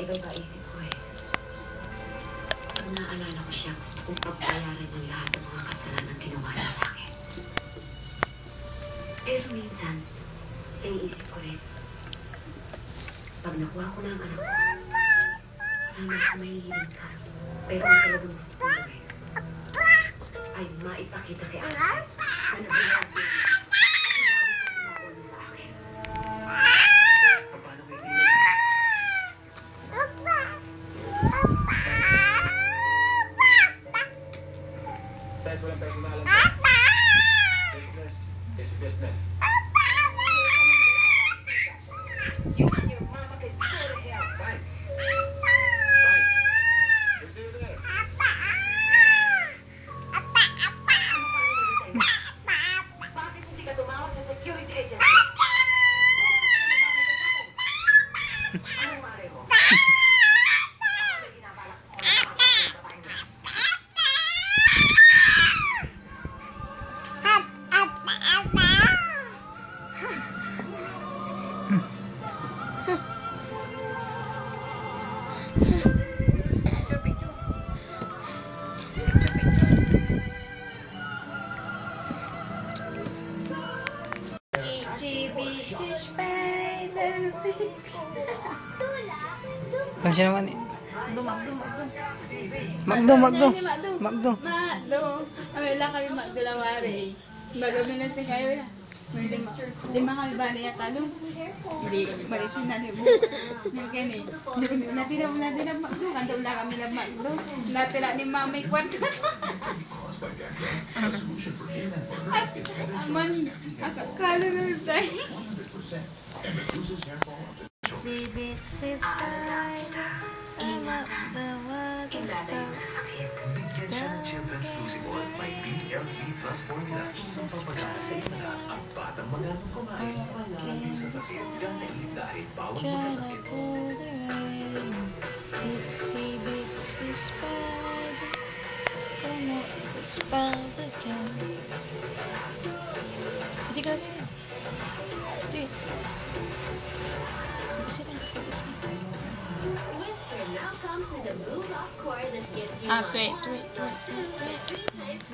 Iba-iba isip ko eh. Pag naalala ko siya, gusto kong pagbayaran ng lahat ng mga kasalanan ginawa niya sa akin. Pero minsan, naiisip ko rin, pag nakuha ko na ang anak ko, marami ako mahihiling ka. Pero ang talagang gusto ko gawin ay maipakita kay Ate na nagagawa ko sa akin. Paano ko hindi kahit walang personalan ka, business is business. You and your mama can go to hell. Fine. Fine. We'll see you there. Bakit hindi ka tumawag sa security agency? Anong mare mo? Ano siya naman eh? Magdo. Wala kami magdalawari. Magabi na siya kayo na. Lima kami ba na yata doon? Marisin na niyo. Ganyan eh. Natira magdo. Kanta wala kami na magdo. Natira ni mamay kwarto. Aman, akakala na tayo. Bitsy spider, I'm up the water spout. Bigyan siya ng Children's Crucible by PLC Plus Formula. Pampapagana sa inyo ang batang magandang kumain malayo sa sakit dahil bawang magkasakit. Bitsy spider, come up the spout again. Bitsy ka sige. Whisper now comes with a move-off cord that gives you Wait.